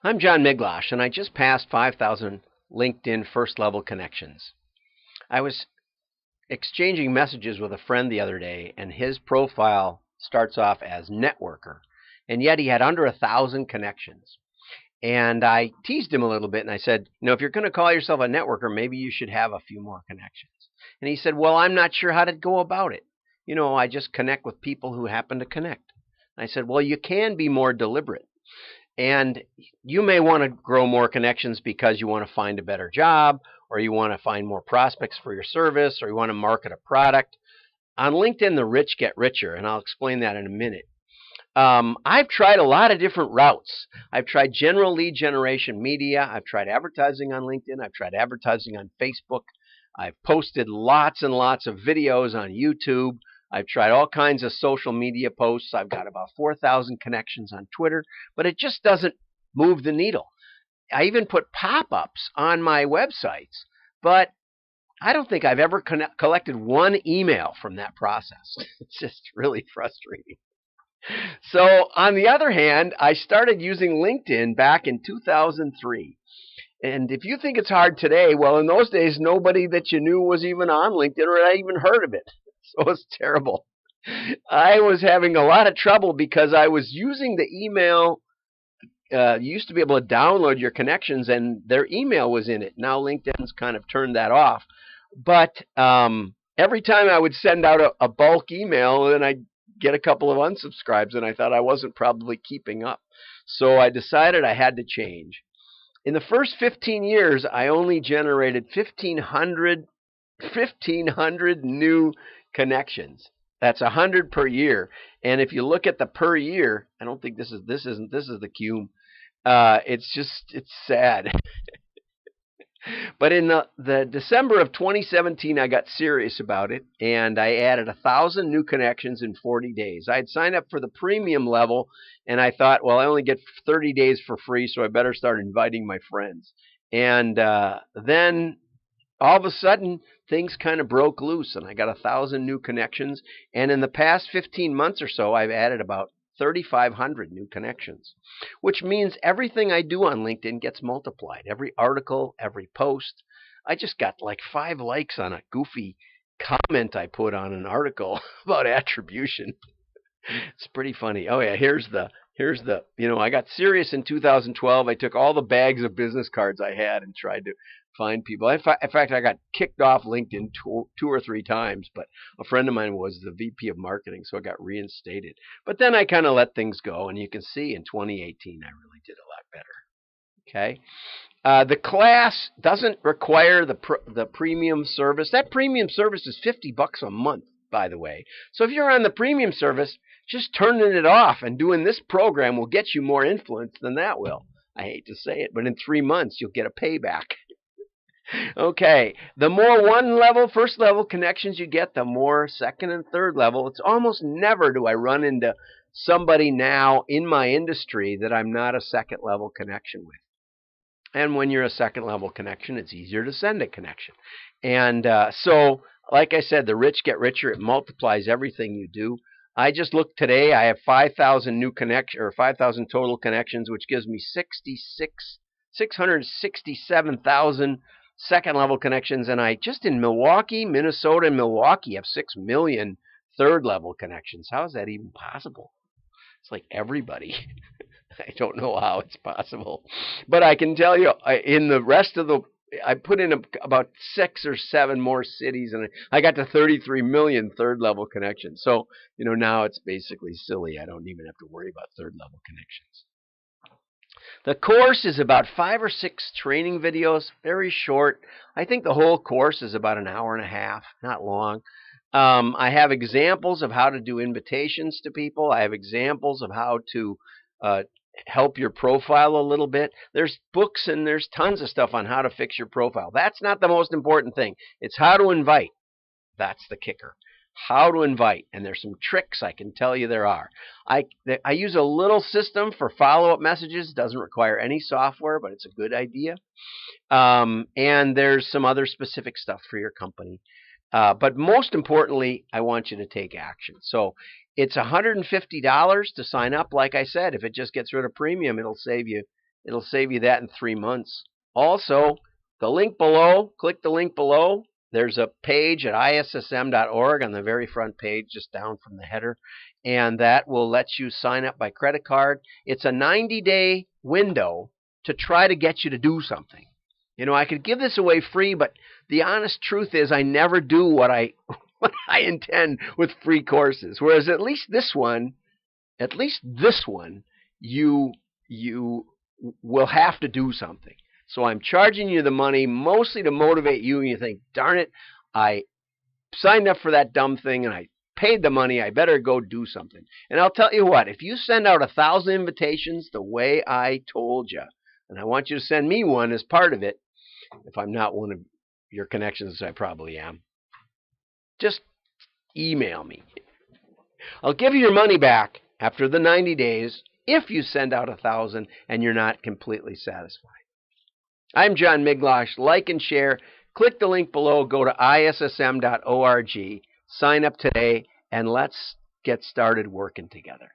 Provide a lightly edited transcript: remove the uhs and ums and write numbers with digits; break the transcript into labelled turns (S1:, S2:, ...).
S1: I'm John Miglosh, and I just passed 5,000 LinkedIn first level connections. I was exchanging messages with a friend the other day, and his profile starts off as networker, and yet he had under 1,000 connections. And I teased him a little bit, and I said, if you're going to call yourself a networker, maybe you should have a few more connections. And he said, well, I'm not sure how to go about it. I just connect with people who happen to connect. And I said, well, you can be more deliberate. And you may want to grow more connections because you want to find a better job, or you want to find more prospects for your service, or you want to market a product. On LinkedIn, the rich get richer, and I'll explain that in a minute. I've tried a lot of different routes. I've tried general lead generation media. I've tried advertising on LinkedIn. I've tried advertising on Facebook. I've posted lots and lots of videos on YouTube. I've tried all kinds of social media posts. I've got about 4,000 connections on Twitter, but it just doesn't move the needle. I even put pop-ups on my websites, but I don't think I've ever collected one email from that process. It's just really frustrating. So on the other hand, I started using LinkedIn back in 2003. And if you think it's hard today, well, in those days, nobody that you knew was even on LinkedIn or had even heard of it. So it's terrible. I was having a lot of trouble because I was using the email. You used to be able to download your connections, and their email was in it. Now LinkedIn's kind of turned that off. But every time I would send out a bulk email, then I'd get a couple of unsubscribes, and I thought I wasn't probably keeping up. So I decided I had to change. In the first 15 years, I only generated 1,500 new connections. That's 100 per year. And if you look at the per year, I don't think this is the Cume. It's sad. But in the December of 2017, I got serious about it, and I added 1,000 new connections in 40 days. I had signed up for the premium level, and I thought, well, I only get 30 days for free, so I better start inviting my friends. And then all of a sudden, things kind of broke loose, and I got 1,000 new connections. And in the past 15 months or so, I've added about 3,500 new connections, which means everything I do on LinkedIn gets multiplied. Every article, every post. I just got like 5 likes on a goofy comment I put on an article about attribution. It's pretty funny. Oh yeah, here's the I got serious in 2012. I took all the bags of business cards I had and tried to find people. In fact, I got kicked off LinkedIn two or three times, but a friend of mine was the VP of marketing, so I got reinstated. But then I kind of let things go, and you can see in 2018 I really did a lot better. Okay. The class doesn't require the premium service. That premium service is $50 a month, by the way. So if you're on the premium service, just turning it off and doing this program will get you more influence than that will. I hate to say it, but in 3 months you'll get a payback. Okay, the more first level connections you get, the more second and third level. It's almost never do I run into somebody now in my industry that I'm not a second level connection with. And when you're a second level connection, it's easier to send a connection. And so, like I said, the rich get richer. It multiplies everything you do. I just looked today. I have 5,000 new connections, or 5,000 total connections, which gives me 667,000 second level connections. And I just in Minnesota and Milwaukee have 6 million third level connections. How is that even possible? It's like everybody. I don't know how it's possible. But I can tell you, in the rest of I put in about 6 or 7 more cities, and I got to 33 million third level connections. So, now it's basically silly. I don't even have to worry about third level connections. The course is about 5 or 6 training videos, very short. I think the whole course is about an hour and a half, not long. I have examples of how to do invitations to people. I have examples of how to help your profile a little bit. There's books and there's tons of stuff on how to fix your profile. That's not the most important thing. It's how to invite. That's the kicker. How to invite. And there's some tricks I can tell you there are. I use a little system for follow-up messages. It doesn't require any software, but it's a good idea. And there's some other specific stuff for your company. But most importantly, I want you to take action. So it's $150 to sign up. Like I said, if it just gets rid of premium, it'll save you It'll save you that in 3 months. Also, the link below, click the link below. There's a page at issm.org on the very front page, just down from the header, and that will let you sign up by credit card. It's a 90-day window to try to get you to do something. You know, I could give this away free, but the honest truth is I never do what I intend with free courses. Whereas at least this one, you will have to do something. So I'm charging you the money mostly to motivate you, and you think, darn it, I signed up for that dumb thing and I paid the money, I better go do something. And I'll tell you what, if you send out 1,000 invitations the way I told you, and I want you to send me one as part of it, if I'm not one of your connections, I probably am, just email me. I'll give you your money back after the 90 days if you send out 1,000 and you're not completely satisfied. I'm John Miglautsch. Like and share. Click the link below. Go to issm.org. Sign up today, and let's get started working together.